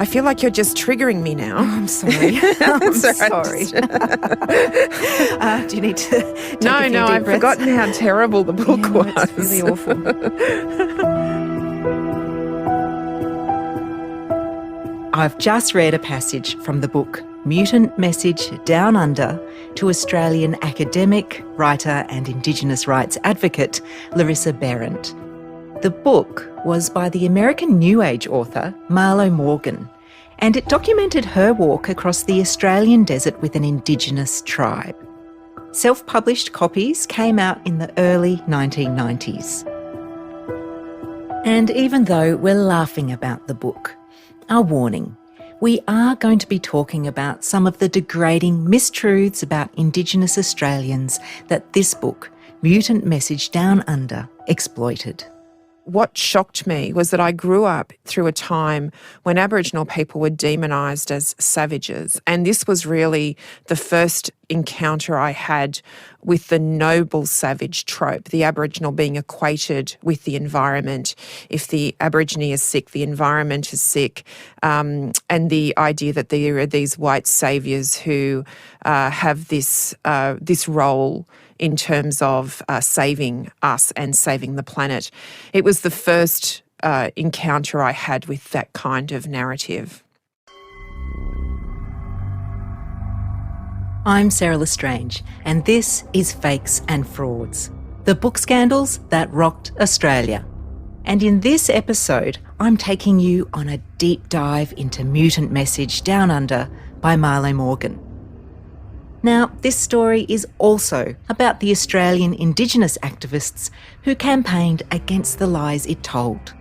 I feel like you're just triggering me now. Oh, I'm sorry. I'm sorry. Do you need to take a few No, deep I've breaths? forgotten how terrible the book was. It's really awful. I've just read a passage from the book Mutant Message Down Under to Australian academic, writer and Indigenous rights advocate Larissa Behrendt. The book was by the American New Age author Marlo Morgan, and it documented her walk across the Australian desert with an Indigenous tribe. Self-published copies came out in the early 1990s. And even though we're laughing about the book, our warning, we are going to be talking about some of the degrading mistruths about Indigenous Australians that this book, Mutant Message Down Under, exploited. What shocked me was that I grew up through a time when Aboriginal people were demonised as savages, and this was really the first encounter I had with the noble savage trope, the Aboriginal being equated with the environment. If the Aborigine is sick, the environment is sick, and the idea that there are these white saviours who have this role in terms of saving us and saving the planet. It was the first encounter I had with that kind of narrative. I'm Sarah Lestrange, and this is Fakes and Frauds, the book scandals that rocked Australia. And in this episode, I'm taking you on a deep dive into Mutant Message Down Under by Marlo Morgan. Now, this story is also about the Australian Indigenous activists who campaigned against the lies it told.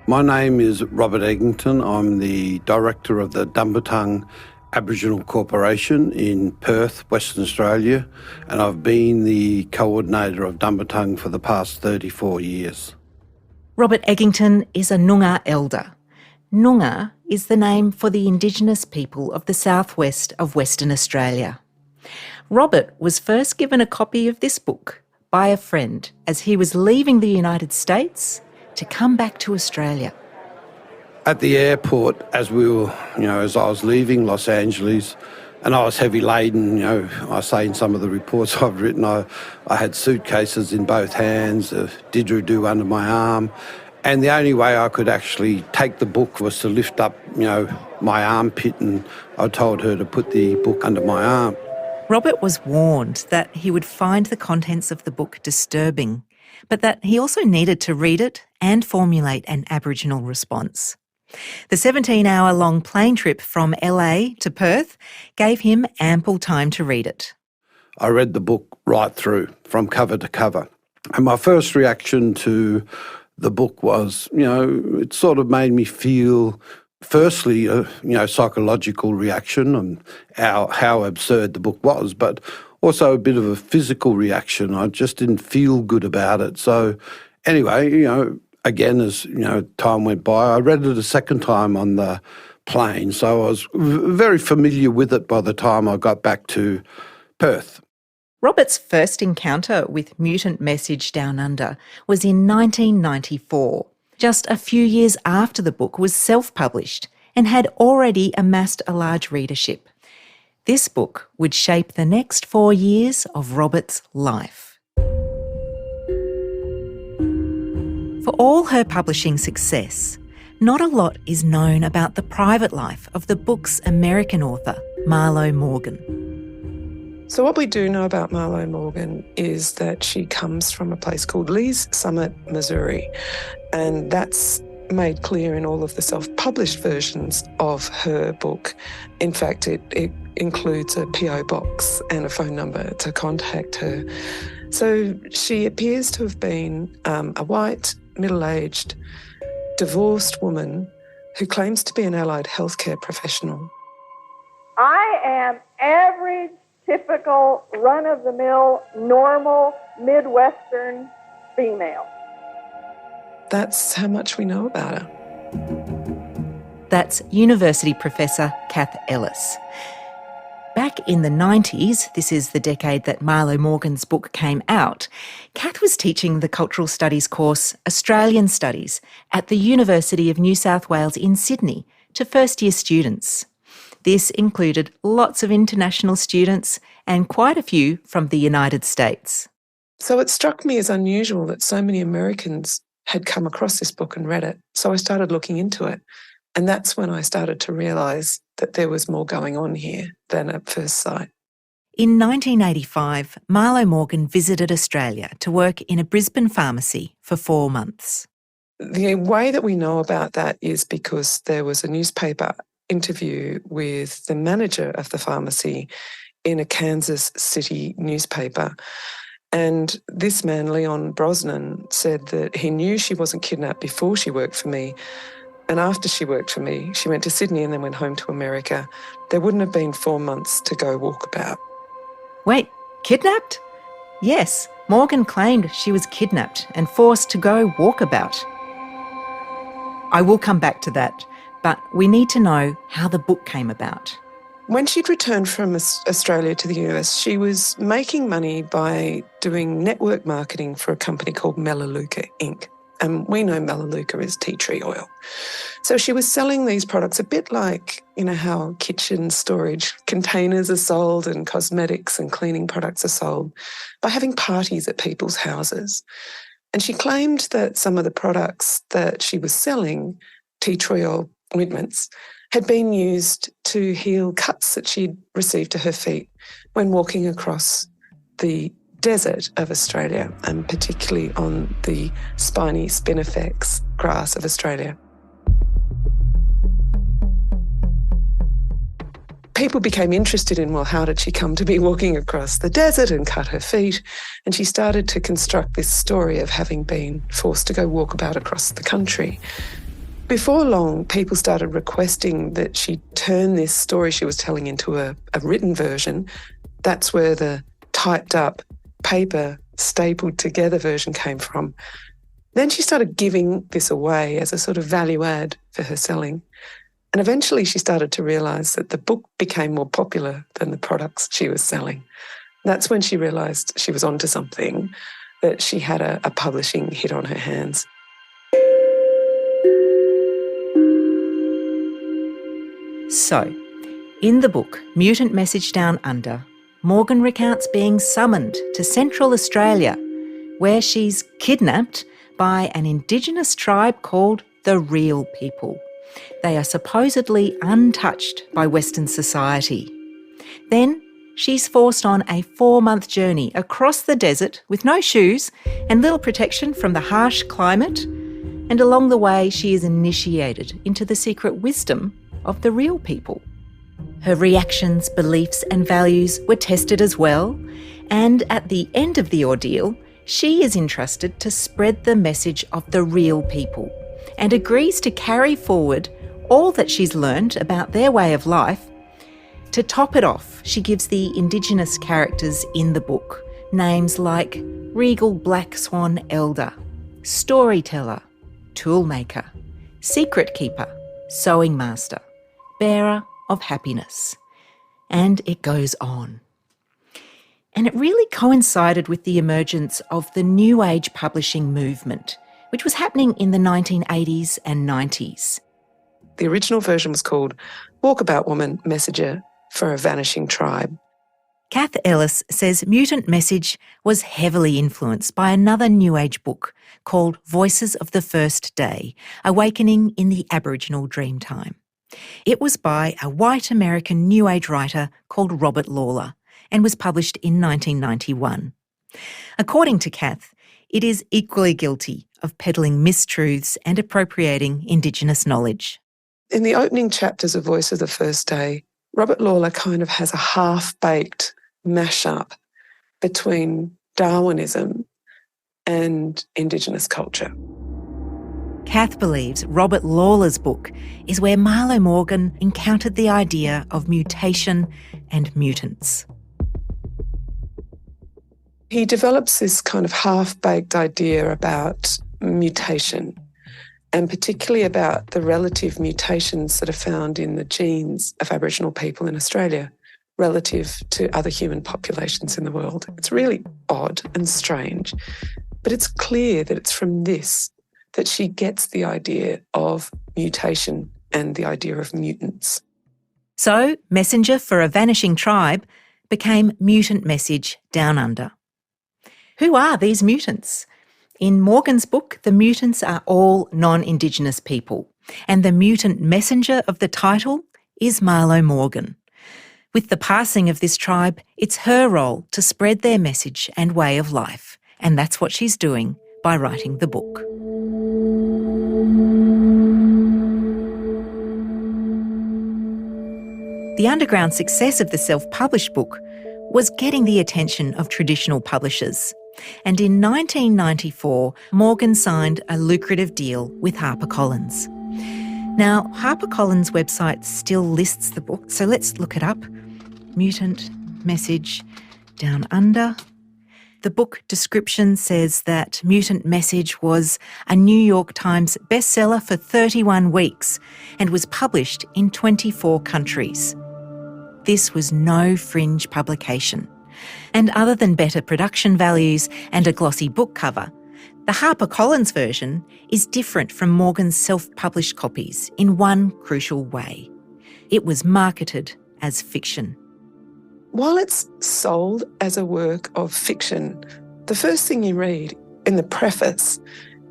My name is Robert Egginton. I'm the director of the Dumbartung Aboriginal Corporation in Perth, Western Australia, and I've been the coordinator of Dumbartung for the past 34 years. Robert Egginton is a Noongar elder. Noongar is the name for the Indigenous people of the southwest of Western Australia. Robert was first given a copy of this book by a friend as he was leaving the United States to come back to Australia. At the airport, as I was leaving Los Angeles, and I was heavy laden, I say in some of the reports I've written, I had suitcases in both hands, a didgeridoo under my arm, and the only way I could actually take the book was to lift up, my armpit, and I told her to put the book under my arm. Robert was warned that he would find the contents of the book disturbing, but that he also needed to read it and formulate an Aboriginal response. The 17-hour-long plane trip from LA to Perth gave him ample time to read it. I read the book right through, from cover to cover. And my first reaction to the book was, it sort of made me feel, firstly, a psychological reaction and how absurd the book was, but also a bit of a physical reaction. I just didn't feel good about it. So anyway, again, as time went by, I read it a second time on the plane, so I was very familiar with it by the time I got back to Perth. Robert's first encounter with Mutant Message Down Under was in 1994, just a few years after the book was self-published and had already amassed a large readership. This book would shape the next 4 years of Robert's life. For all her publishing success, not a lot is known about the private life of the book's American author, Marlo Morgan. So what we do know about Marlo Morgan is that she comes from a place called Lee's Summit, Missouri, and that's made clear in all of the self-published versions of her book. In fact, it includes a PO box and a phone number to contact her. So she appears to have been a white, middle-aged, divorced woman who claims to be an allied healthcare professional. I am average, typical, run-of-the-mill, normal, Midwestern female. That's how much we know about her. That's university professor Kath Ellis. Back in the 90s, this is the decade that Marlo Morgan's book came out, Kath was teaching the Cultural Studies course Australian Studies at the University of New South Wales in Sydney to first-year students. This included lots of international students and quite a few from the United States. So it struck me as unusual that so many Americans had come across this book and read it. So I started looking into it. And that's when I started to realise that there was more going on here than at first sight. In 1985, Marlo Morgan visited Australia to work in a Brisbane pharmacy for 4 months. The way that we know about that is because there was a newspaper interview with the manager of the pharmacy in a Kansas City newspaper. And this man, Leon Brosnan, said that he knew she wasn't kidnapped before she worked for me. And after she worked for me, she went to Sydney and then went home to America. There wouldn't have been 4 months to go walkabout. Wait, kidnapped? Yes, Morgan claimed she was kidnapped and forced to go walkabout. I will come back to that, but we need to know how the book came about. When she'd returned from Australia to the US, she was making money by doing network marketing for a company called Melaleuca Inc. And we know Melaleuca is tea tree oil. So she was selling these products a bit like, how kitchen storage containers are sold and cosmetics and cleaning products are sold, by having parties at people's houses. And she claimed that some of the products that she was selling, tea tree oil ointments, had been used to heal cuts that she'd received to her feet when walking across the desert of Australia, and particularly on the spiny spinifex grass of Australia. People became interested in, how did she come to be walking across the desert and cut her feet? And she started to construct this story of having been forced to go walkabout across the country. Before long, people started requesting that she turn this story she was telling into a written version. That's where the typed up, paper, stapled together version came from. Then she started giving this away as a sort of value add for her selling. And eventually she started to realise that the book became more popular than the products she was selling. That's when she realised she was onto something, that she had a publishing hit on her hands. So, in the book, Mutant Message Down Under, Morgan recounts being summoned to Central Australia, where she's kidnapped by an Indigenous tribe called the Real People. They are supposedly untouched by Western society. Then she's forced on a 4-month journey across the desert with no shoes and little protection from the harsh climate. And along the way, she is initiated into the secret wisdom of the Real People. Her reactions, beliefs and values were tested as well. And at the end of the ordeal, she is entrusted to spread the message of the Real People and agrees to carry forward all that she's learned about their way of life. To top it off, she gives the Indigenous characters in the book names like Regal Black Swan Elder, Storyteller, Toolmaker, Secret Keeper, Sewing Master, Bearer of Happiness. And it goes on. And it really coincided with the emergence of the New Age publishing movement, which was happening in the 1980s and 90s. The original version was called Walkabout Woman Messenger for a Vanishing Tribe. Kath Ellis says Mutant Message was heavily influenced by another New Age book called Voices of the First Day, Awakening in the Aboriginal Dreamtime. It was by a white American New Age writer called Robert Lawler and was published in 1991. According to Kath, it is equally guilty of peddling mistruths and appropriating Indigenous knowledge. In the opening chapters of Voice of the First Day, Robert Lawler kind of has a half-baked mashup between Darwinism and Indigenous culture. Kath believes Robert Lawler's book is where Marlo Morgan encountered the idea of mutation and mutants. He develops this kind of half-baked idea about mutation, and particularly about the relative mutations that are found in the genes of Aboriginal people in Australia relative to other human populations in the world. It's really odd and strange, but it's clear that it's from this that she gets the idea of mutation and the idea of mutants. So, Messenger for a Vanishing Tribe became Mutant Message Down Under. Who are these mutants? In Morgan's book, the mutants are all non-Indigenous people, and the mutant messenger of the title is Marlo Morgan. With the passing of this tribe, it's her role to spread their message and way of life, and that's what she's doing by writing the book. The underground success of the self-published book was getting the attention of traditional publishers. And in 1994, Morgan signed a lucrative deal with HarperCollins. Now, HarperCollins' website still lists the book, so let's look it up. Mutant Message Down Under. The book description says that Mutant Message was a New York Times bestseller for 31 weeks and was published in 24 countries. This was no fringe publication. And other than better production values and a glossy book cover, the HarperCollins version is different from Morgan's self-published copies in one crucial way. It was marketed as fiction. While it's sold as a work of fiction, the first thing you read in the preface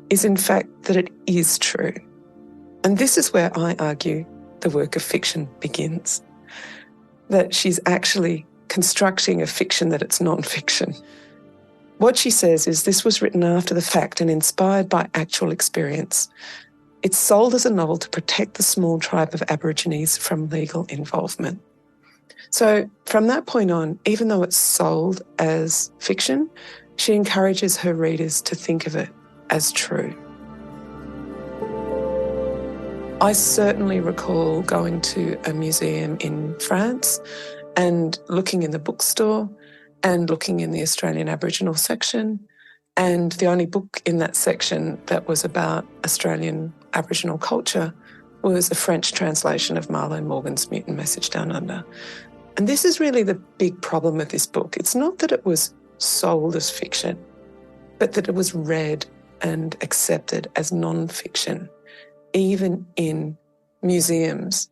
is in fact that it is true. And this is where I argue the work of fiction begins. That she's actually constructing a fiction that it's non-fiction. What she says is this was written after the fact and inspired by actual experience. It's sold as a novel to protect the small tribe of Aborigines from legal involvement. So from that point on, even though it's sold as fiction, she encourages her readers to think of it as true. I certainly recall going to a museum in France and looking in the bookstore and looking in the Australian Aboriginal section, and the only book in that section that was about Australian Aboriginal culture was a French translation of Marlo Morgan's Mutant Message Down Under. And this is really the big problem with this book. It's not that it was sold as fiction, but that it was read and accepted as non-fiction, even in museums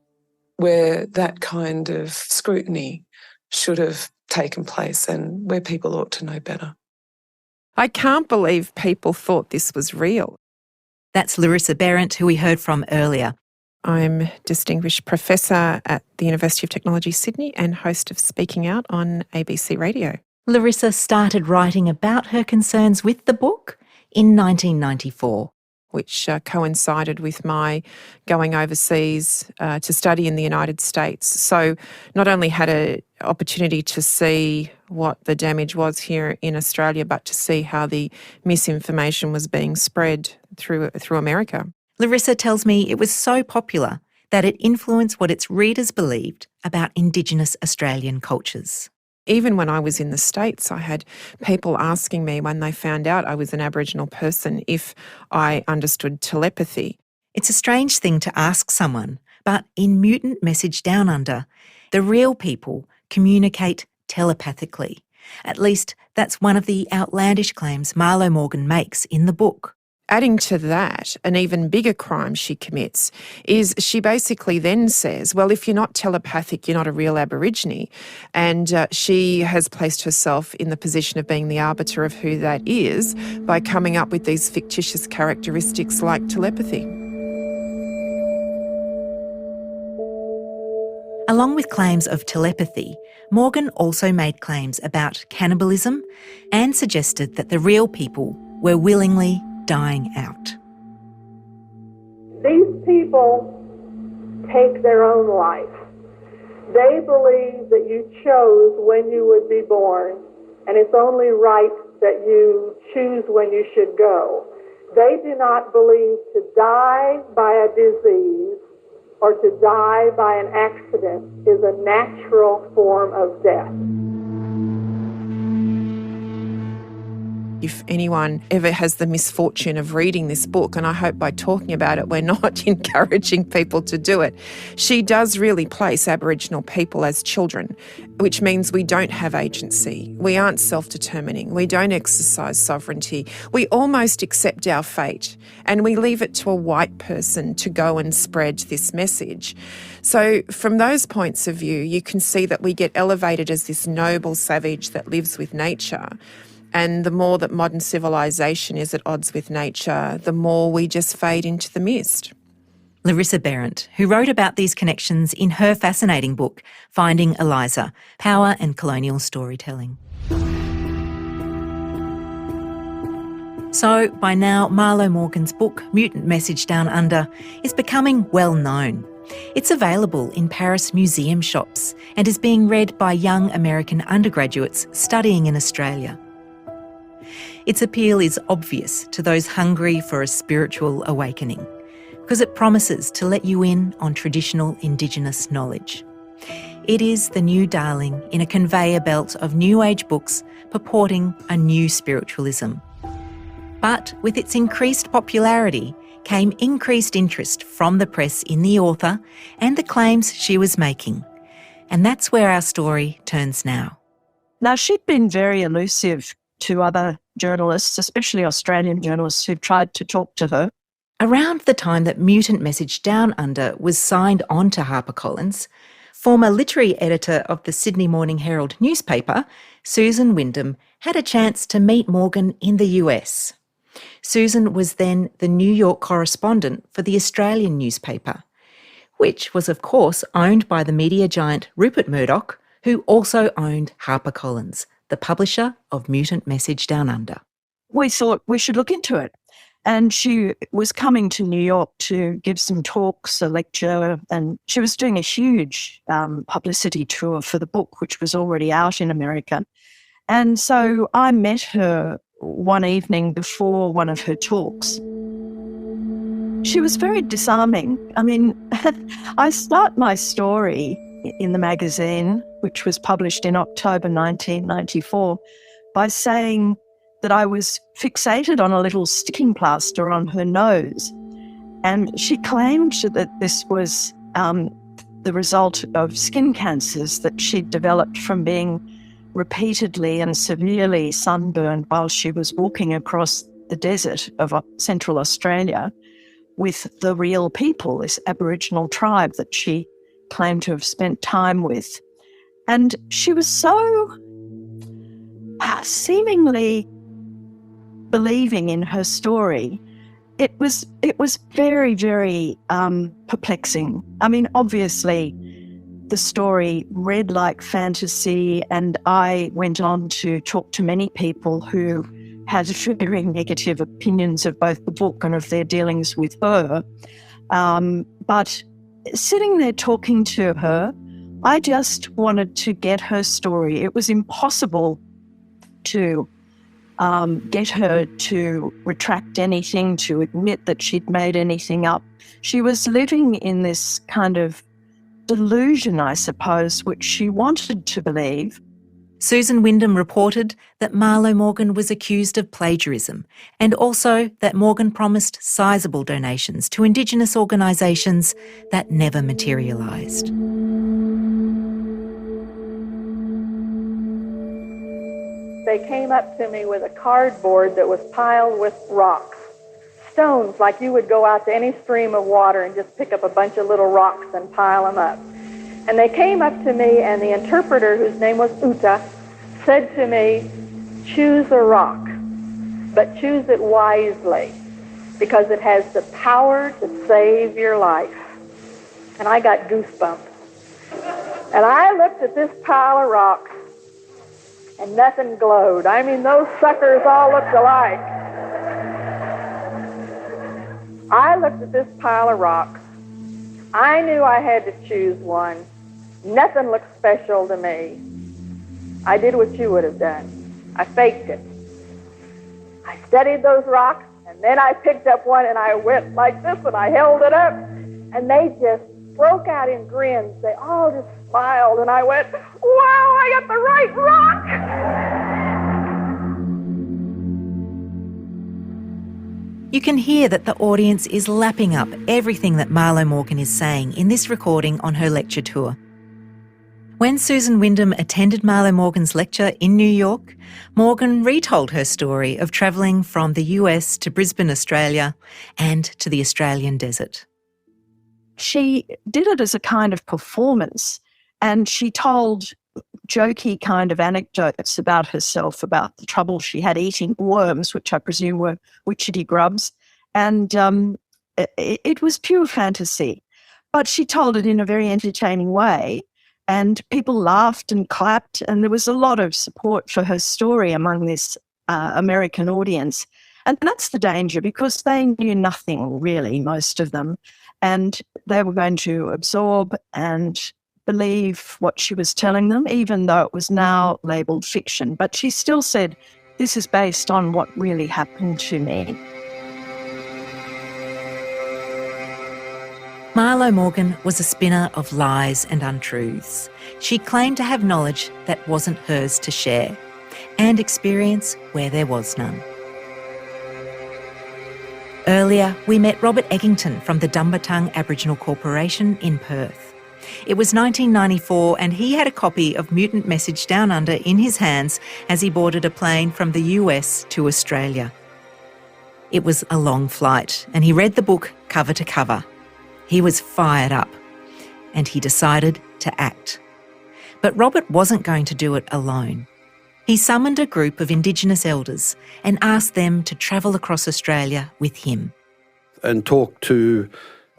where that kind of scrutiny should have taken place and where people ought to know better. I can't believe people thought this was real. That's Larissa Behrendt, who we heard from earlier. I'm Distinguished Professor at the University of Technology, Sydney, and host of Speaking Out on ABC Radio. Larissa started writing about her concerns with the book in 1994. Which coincided with my going overseas to study in the United States. So not only had an opportunity to see what the damage was here in Australia, but to see how the misinformation was being spread through America. Larissa tells me it was so popular that it influenced what its readers believed about Indigenous Australian cultures. Even when I was in the States, I had people asking me when they found out I was an Aboriginal person if I understood telepathy. It's a strange thing to ask someone, but in Mutant Message Down Under, the real people communicate telepathically. At least that's one of the outlandish claims Marlo Morgan makes in the book. Adding to that, an even bigger crime she commits is she basically then says, well, if you're not telepathic, you're not a real Aborigine. And she has placed herself in the position of being the arbiter of who that is by coming up with these fictitious characteristics like telepathy. Along with claims of telepathy, Morgan also made claims about cannibalism and suggested that the real people were willingly dying out. These people take their own life. They believe that you chose when you would be born, and it's only right that you choose when you should go. They do not believe to die by a disease or to die by an accident is a natural form of death. If anyone ever has the misfortune of reading this book, and I hope by talking about it we're not encouraging people to do it, she does really place Aboriginal people as children, which means we don't have agency. We aren't self-determining. We don't exercise sovereignty. We almost accept our fate and we leave it to a white person to go and spread this message. So from those points of view, you can see that we get elevated as this noble savage that lives with nature. And the more that modern civilization is at odds with nature, the more we just fade into the mist. Larissa Behrendt, who wrote about these connections in her fascinating book, Finding Eliza, Power and Colonial Storytelling. So, by now, Marlo Morgan's book, Mutant Message Down Under, is becoming well known. It's available in Paris museum shops and is being read by young American undergraduates studying in Australia. Its appeal is obvious to those hungry for a spiritual awakening, because it promises to let you in on traditional Indigenous knowledge. It is the new darling in a conveyor belt of New Age books purporting a new spiritualism. But with its increased popularity came increased interest from the press in the author and the claims she was making. And that's where our story turns now. Now, she'd been very elusive to other journalists, especially Australian journalists who've tried to talk to her. Around the time that Mutant Message Down Under was signed on to HarperCollins, former literary editor of the Sydney Morning Herald newspaper, Susan Wyndham, had a chance to meet Morgan in the US. Susan was then the New York correspondent for the Australian newspaper, which was of course owned by the media giant Rupert Murdoch, who also owned HarperCollins, the publisher of Mutant Message Down Under. We thought we should look into it. And she was coming to New York to give some talks, a lecture, and she was doing a huge publicity tour for the book, which was already out in America. And so I met her one evening before one of her talks. She was very disarming. I mean, I start my story in the magazine, which was published in October 1994, by saying that I was fixated on a little sticking plaster on her nose. And she claimed that this was the result of skin cancers that she'd developed from being repeatedly and severely sunburned while she was walking across the desert of Central Australia with the real people, this Aboriginal tribe that she claimed to have spent time with. And she was so seemingly believing in her story. It was very, very perplexing. I mean, obviously, the story read like fantasy, and I went on to talk to many people who had very negative opinions of both the book and of their dealings with her. But sitting there talking to her, I just wanted to get her story. It was impossible to get her to retract anything, to admit that she'd made anything up. She was living in this kind of delusion, I suppose, which she wanted to believe. Susan Wyndham reported that Marlo Morgan was accused of plagiarism, and also that Morgan promised sizable donations to Indigenous organisations that never materialised. They came up to me with a cardboard that was piled with rocks, stones, like you would go out to any stream of water and just pick up a bunch of little rocks and pile them up. And they came up to me, and the interpreter, whose name was Uta, said to me, choose a rock, but choose it wisely, because it has the power to save your life. And I got goosebumps. And I looked at this pile of rocks, and nothing glowed. I mean, those suckers all looked alike. I looked at this pile of rocks. I knew I had to choose one. Nothing looked special to me. I did what you would have done. I faked it. I studied those rocks, and then I picked up one, and I went like this, and I held it up, and they just broke out in grins. They all just smiled, and I went, wow, I got the right rock! You can hear that the audience is lapping up everything that Marlo Morgan is saying in this recording on her lecture tour. When Susan Wyndham attended Marlo Morgan's lecture in New York, Morgan retold her story of travelling from the US to Brisbane, Australia, and to the Australian desert. She did it as a kind of performance, and she told jokey kind of anecdotes about herself, about the trouble she had eating worms, which I presume were witchetty grubs, and it was pure fantasy. But she told it in a very entertaining way, and people laughed and clapped, and there was a lot of support for her story among this American audience. And that's the danger, because they knew nothing really, most of them, and they were going to absorb and believe what she was telling them, even though it was now labelled fiction. But she still said, this is based on what really happened to me. Marlo Morgan was a spinner of lies and untruths. She claimed to have knowledge that wasn't hers to share, and experience where there was none. Earlier, we met Robert Eggington from the Dumbartung Aboriginal Corporation in Perth. It was 1994 and he had a copy of Mutant Message Down Under in his hands as he boarded a plane from the US to Australia. It was a long flight and he read the book cover to cover. He was fired up and he decided to act. But Robert wasn't going to do it alone. He summoned a group of Indigenous elders and asked them to travel across Australia with him. And talk to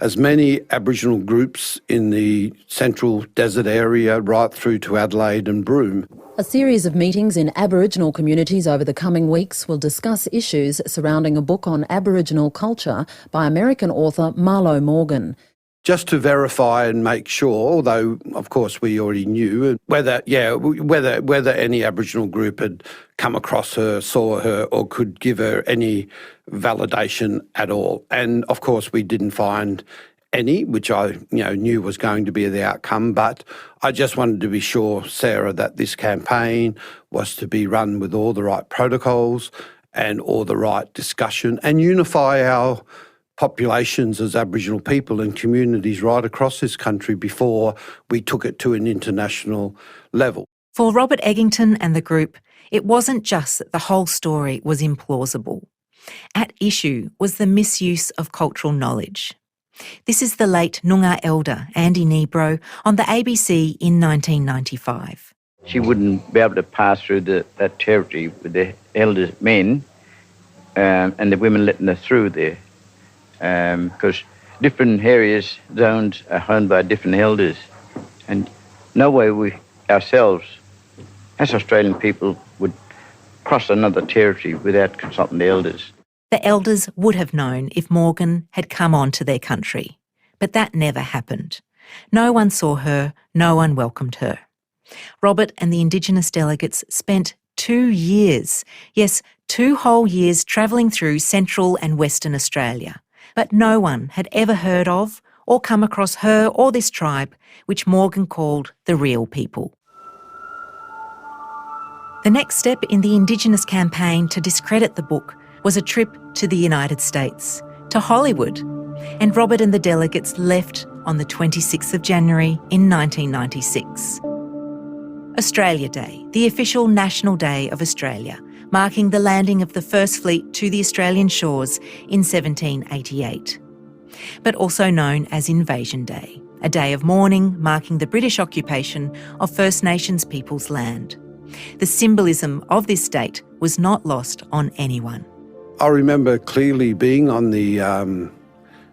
as many Aboriginal groups in the central desert area right through to Adelaide and Broome. A series of meetings in Aboriginal communities over the coming weeks will discuss issues surrounding a book on Aboriginal culture by American author Marlo Morgan. Just to verify and make sure, although of course we already knew, whether any Aboriginal group had come across her, saw her, or could give her any validation at all. And of course we didn't find any, which I knew was going to be the outcome. But I just wanted to be sure, Sarah, that this campaign was to be run with all the right protocols and all the right discussion and unify our populations as Aboriginal people and communities right across this country before we took it to an international level. For Robert Eggington and the group, it wasn't just that the whole story was implausible. At issue was the misuse of cultural knowledge. This is the late Noongar elder, Andy Nebro, on the ABC in 1995. She wouldn't be able to pass through that territory with the elder men and the women letting her through there. Because different areas, zones are owned by different elders. And no way we ourselves, as Australian people, would cross another territory without consulting the elders. The elders would have known if Morgan had come on to their country. But that never happened. No one saw her, no one welcomed her. Robert and the Indigenous delegates spent 2 years, yes, 2 whole years travelling through Central and Western Australia. But no one had ever heard of or come across her or this tribe, which Morgan called the real people. The next step in the Indigenous campaign to discredit the book was a trip to the United States, to Hollywood, and Robert and the delegates left on the 26th of January in 1996. Australia Day, the official national day of Australia, marking the landing of the First Fleet to the Australian shores in 1788, but also known as Invasion Day, a day of mourning marking the British occupation of First Nations peoples' land. The symbolism of this date was not lost on anyone. I remember clearly being on the,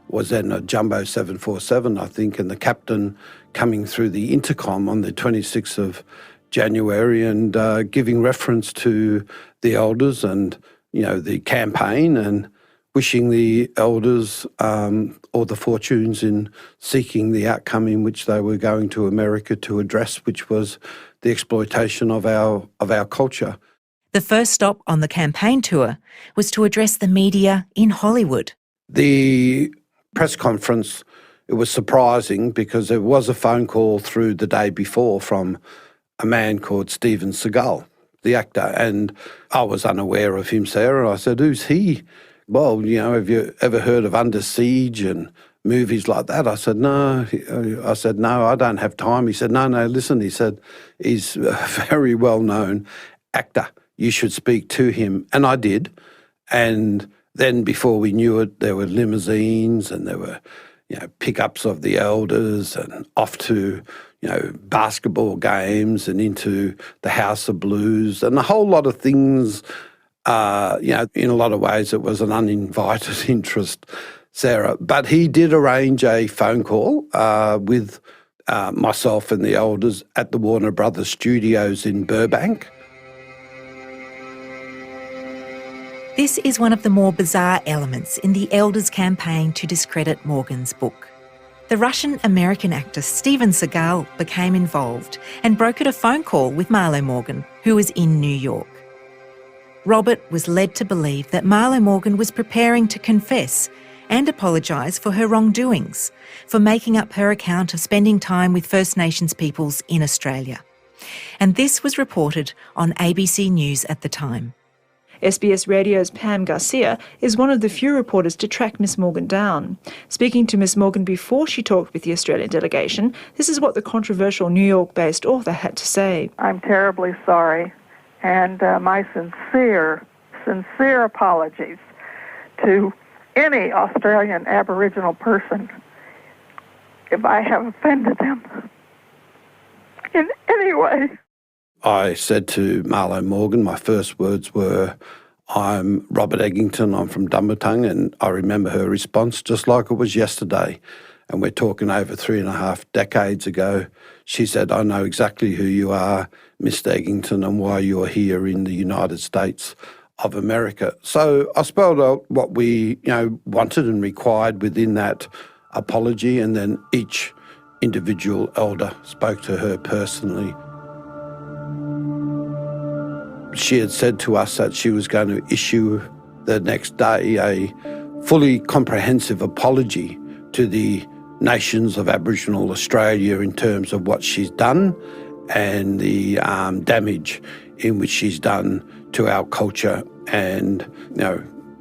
was then a Jumbo 747, I think, and the captain coming through the intercom on the 26th of January and giving reference to the elders and, the campaign and wishing the elders all the fortunes in seeking the outcome in which they were going to America to address, which was the exploitation of our culture. The first stop on the campaign tour was to address the media in Hollywood. The press conference, it was surprising because there was a phone call through the day before from a man called Steven Seagal, the actor, and I was unaware of him, Sarah. I said, who's he well, have you ever heard of Under Siege and movies like that? I said, no. No, I don't have time. He said, no, listen. He said, he's a very well-known actor. You should speak to him. And I did. And then before we knew it, there were limousines and there were, pickups of the elders and off to, basketball games and into the House of Blues and a whole lot of things. In a lot of ways it was an uninvited interest, Sarah. But he did arrange a phone call with myself and the elders at the Warner Brothers studios in Burbank. This is one of the more bizarre elements in the Elders' campaign to discredit Morgan's book. The Russian-American actor Steven Seagal became involved and brokered a phone call with Marlo Morgan, who was in New York. Robert was led to believe that Marlo Morgan was preparing to confess and apologise for her wrongdoings, for making up her account of spending time with First Nations peoples in Australia. And this was reported on ABC News at the time. SBS Radio's Pam Garcia is one of the few reporters to track Miss Morgan down. Speaking to Miss Morgan before she talked with the Australian delegation, this is what the controversial New York-based author had to say. I'm terribly sorry, and my sincere apologies to any Australian Aboriginal person if I have offended them in any way. I said to Marlo Morgan, my first words were, I'm Robert Eggington, I'm from Dumbarton, and I remember her response just like it was yesterday. And we're talking over 3.5 decades ago. She said, I know exactly who you are, Mr. Eggington, and why you're here in the United States of America. So I spelled out what we, wanted and required within that apology, and then each individual elder spoke to her personally. She had said to us that she was going to issue the next day a fully comprehensive apology to the nations of Aboriginal Australia in terms of what she's done and the damage in which she's done to our culture and,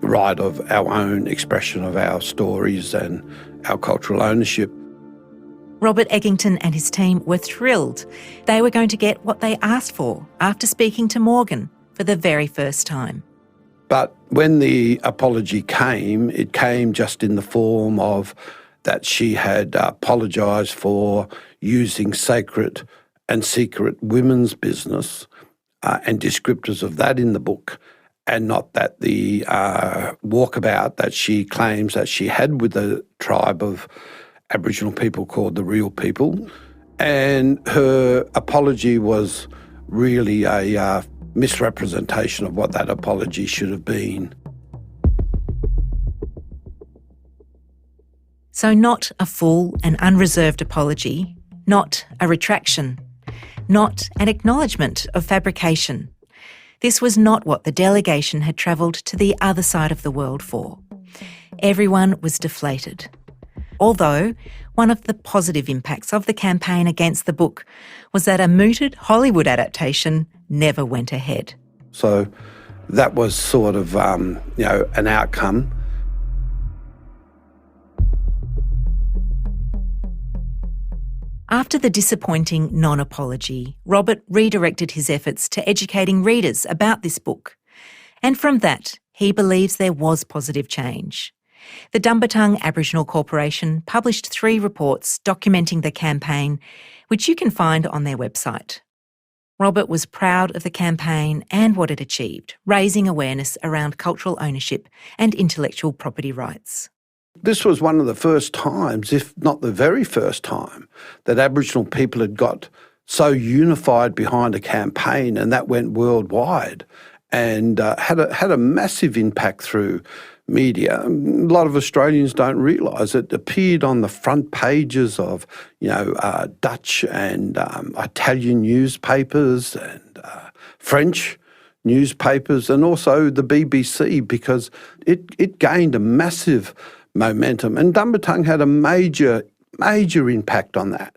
right of our own expression of our stories and our cultural ownership. Robert Eggington and his team were thrilled. They were going to get what they asked for after speaking to Morgan for the very first time. But when the apology came, it came just in the form of that she had apologised for using sacred and secret women's business and descriptors of that in the book, and not that the walkabout that she claims that she had with the tribe of Aboriginal people called the Real People. And her apology was really a misrepresentation of what that apology should have been. So not a full and unreserved apology, not a retraction, not an acknowledgement of fabrication. This was not what the delegation had travelled to the other side of the world for. Everyone was deflated. Although one of the positive impacts of the campaign against the book was that a mooted Hollywood adaptation never went ahead. So that was sort of, an outcome. After the disappointing non-apology, Robert redirected his efforts to educating readers about this book. And from that, he believes there was positive change. The Dumbarton Aboriginal Corporation published 3 reports documenting the campaign, which you can find on their website. Robert was proud of the campaign and what it achieved, raising awareness around cultural ownership and intellectual property rights. This was one of the first times, if not the very first time, that Aboriginal people had got so unified behind a campaign, and that went worldwide and had a massive impact through media. A lot of Australians don't realise it appeared on the front pages of, Dutch and Italian newspapers and French newspapers, and also the BBC, because it gained a massive momentum, and Dumbarton had a major impact on that.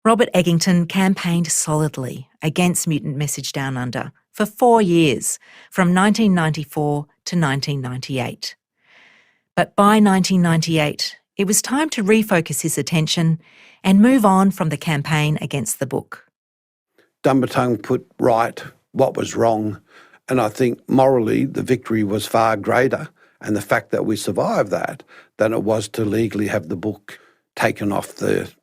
Robert Eggington campaigned solidly against Mutant Message Down Under for 4 years, from 1994 to 1998. But by 1998, it was time to refocus his attention and move on from the campaign against the book. Dumbarton put right what was wrong, and I think morally the victory was far greater, and the fact that we survived that, than it was to legally have the book taken off the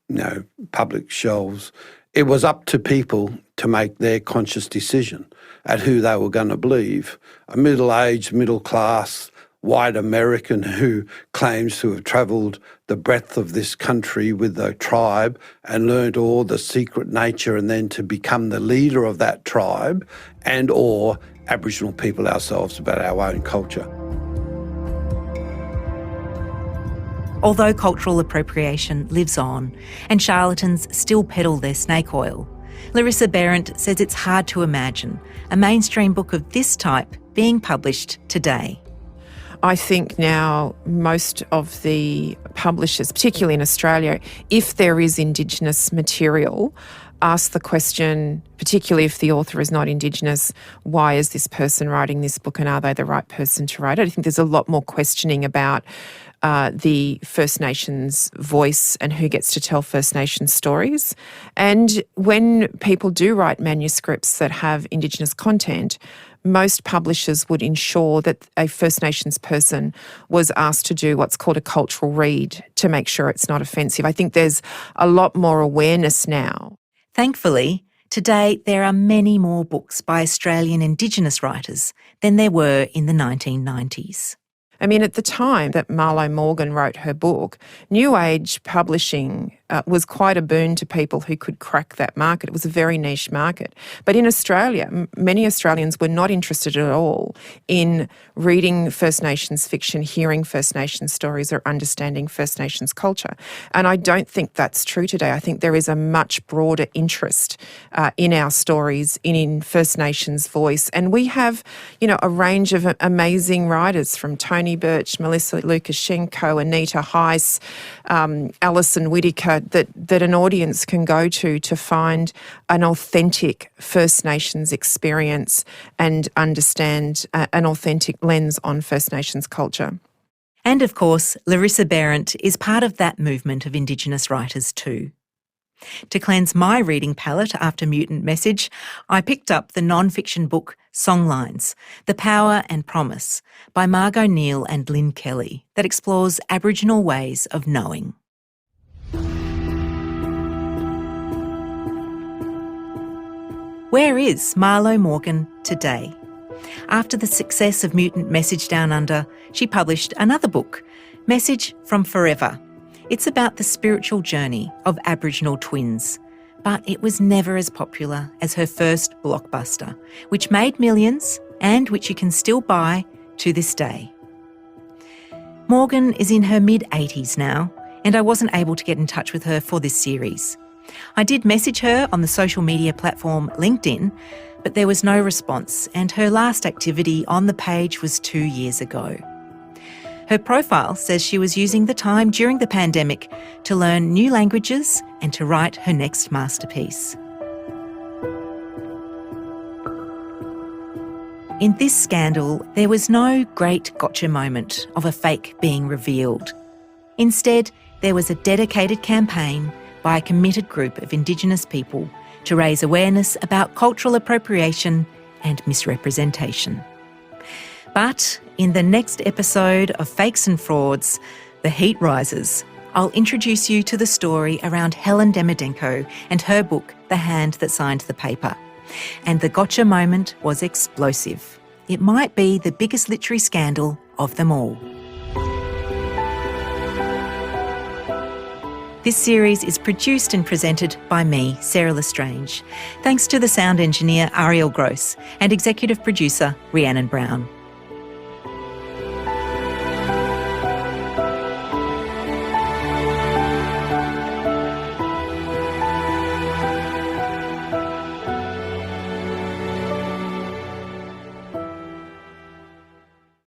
public shelves. It was up to people to make their conscious decision at who they were going to believe. A middle-aged, middle-class, white American who claims to have travelled the breadth of this country with the tribe and learnt all the secret nature and then to become the leader of that tribe, and or Aboriginal people ourselves about our own culture. Although cultural appropriation lives on and charlatans still peddle their snake oil, Larissa Behrendt says it's hard to imagine a mainstream book of this type being published today. I think now most of the publishers, particularly in Australia, if there is Indigenous material, ask the question, particularly if the author is not Indigenous, why is this person writing this book and are they the right person to write it? I think there's a lot more questioning about the First Nations voice and who gets to tell First Nations stories. And when people do write manuscripts that have Indigenous content, most publishers would ensure that a First Nations person was asked to do what's called a cultural read to make sure it's not offensive. I think there's a lot more awareness now. Thankfully, today there are many more books by Australian Indigenous writers than there were in the 1990s. I mean, at the time that Marlo Morgan wrote her book, New Age publishing was quite a boon to people who could crack that market. It was a very niche market. But in Australia, many Australians were not interested at all in reading First Nations fiction, hearing First Nations stories or understanding First Nations culture. And I don't think that's true today. I think there is a much broader interest in our stories, in First Nations voice. And we have, a range of amazing writers from Tony Birch, Melissa Lukashenko, Anita Heiss, Alison Whittaker, that an audience can go to find an authentic First Nations experience and understand an authentic lens on First Nations culture. And of course, Larissa Behrendt is part of that movement of Indigenous writers too. To cleanse my reading palette after Mutant Message, I picked up the non-fiction book Songlines, The Power and Promise by Margot Neal and Lynn Kelly that explores Aboriginal ways of knowing. Where is Marlo Morgan today? After the success of Mutant Message Down Under, she published another book, Message from Forever. It's about the spiritual journey of Aboriginal twins, but it was never as popular as her first blockbuster, which made millions and which you can still buy to this day. Morgan is in her mid-80s now, and I wasn't able to get in touch with her for this series. I did message her on the social media platform LinkedIn, but there was no response, and her last activity on the page was 2 years ago. Her profile says she was using the time during the pandemic to learn new languages and to write her next masterpiece. In this scandal, there was no great gotcha moment of a fake being revealed. Instead, there was a dedicated campaign by a committed group of Indigenous people to raise awareness about cultural appropriation and misrepresentation. But in the next episode of Fakes and Frauds, The Heat Rises, I'll introduce you to the story around Helen Demidenko and her book, The Hand That Signed the Paper. And the gotcha moment was explosive. It might be the biggest literary scandal of them all. This series is produced and presented by me, Sarah Lestrange. Thanks to the sound engineer Ariel Gross and executive producer Rhiannon Brown.